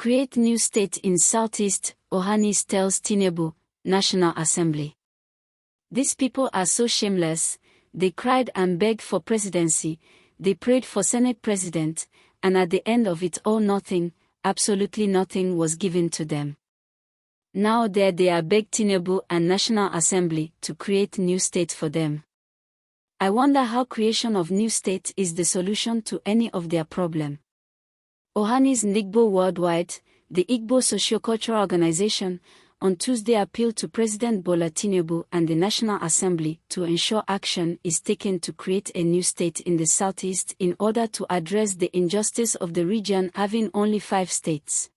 create new state in Southeast, Ohanaeze tells Tinubu, National Assembly. These people are so shameless, they cried and begged for presidency, they prayed for Senate president, and at the end of it all nothing, absolutely nothing was given to them. Now there they are begged Tinubu and National Assembly to create new state for them. I wonder how creation of new state is the solution to any of their problem. Ohanaeze Ndigbo Worldwide, the Igbo sociocultural organization, on Tuesday appealed to President Bola Tinubu and the National Assembly to ensure action is taken to create a new state in the southeast in order to address the injustice of the region having only 5 states.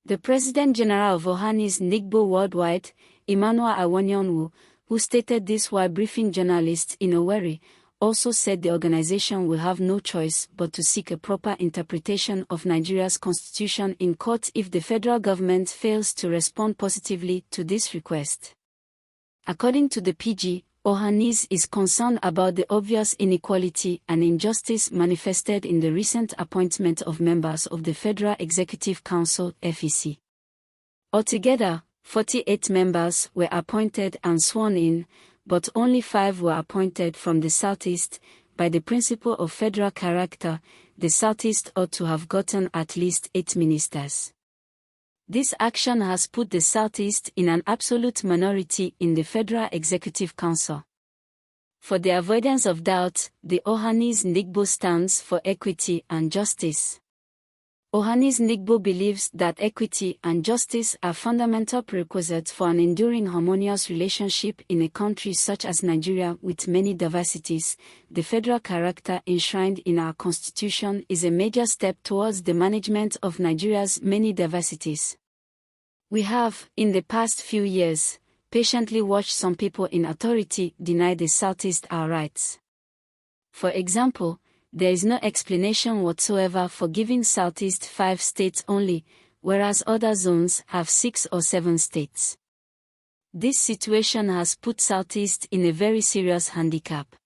The President General of Ohanaeze Ndigbo Worldwide, Emmanuel Awonionwu, who stated this while briefing journalists in Owerri, also said the organization will have no choice but to seek a proper interpretation of Nigeria's constitution in court if the federal government fails to respond positively to this request. According to the PG, Ohanaeze is concerned about the obvious inequality and injustice manifested in the recent appointment of members of the Federal Executive Council (FEC). Altogether, 48 members were appointed and sworn in, but only 5 were appointed from the Southeast. By the principle of federal character, the Southeast ought to have gotten at least 8 ministers. This action has put the Southeast in an absolute minority in the Federal Executive Council. For the avoidance of doubt, the Ohanaeze Ndigbo stands for equity and justice. Ohanaeze Ndigbo believes that equity and justice are fundamental prerequisites for an enduring harmonious relationship in a country such as Nigeria with many diversities. The federal character enshrined in our constitution is a major step towards the management of Nigeria's many diversities. We have, in the past few years, patiently watched some people in authority deny the Southeast our rights. For example, there is no explanation whatsoever for giving Southeast 5 states only, whereas other zones have 6 or 7 states. This situation has put Southeast in a very serious handicap.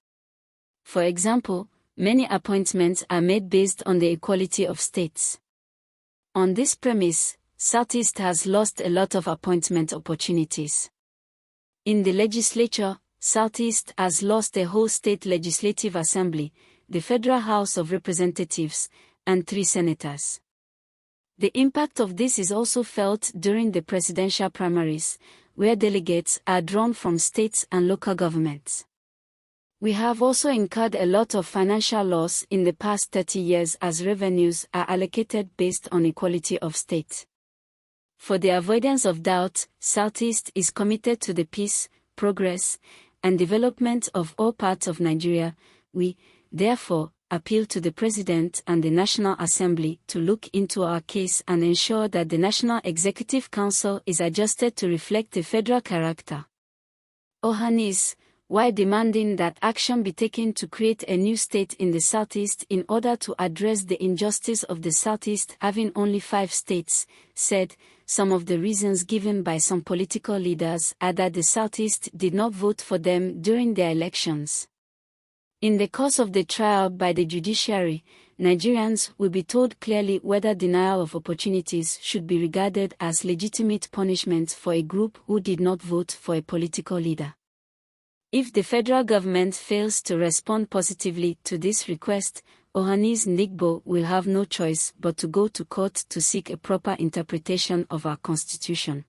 For example, many appointments are made based on the equality of states. On this premise, Southeast has lost a lot of appointment opportunities. In the legislature, Southeast has lost a whole state legislative assembly, the Federal House of Representatives, and 3 senators. The impact of this is also felt during the presidential primaries, where delegates are drawn from states and local governments. We have also incurred a lot of financial loss in the past 30 years as revenues are allocated based on equality of state. For the avoidance of doubt, Southeast is committed to the peace, progress, and development of all parts of Nigeria. We, therefore, appeal to the President and the National Assembly to look into our case and ensure that the National Executive Council is adjusted to reflect the federal character. Ohanaeze, while demanding that action be taken to create a new state in the Southeast in order to address the injustice of the Southeast having only 5 states, said, some of the reasons given by some political leaders are that the Southeast did not vote for them during their elections. In the course of the trial by the judiciary, Nigerians will be told clearly whether denial of opportunities should be regarded as legitimate punishment for a group who did not vote for a political leader. If the federal government fails to respond positively to this request, Ohanaeze Ndigbo will have no choice but to go to court to seek a proper interpretation of our constitution.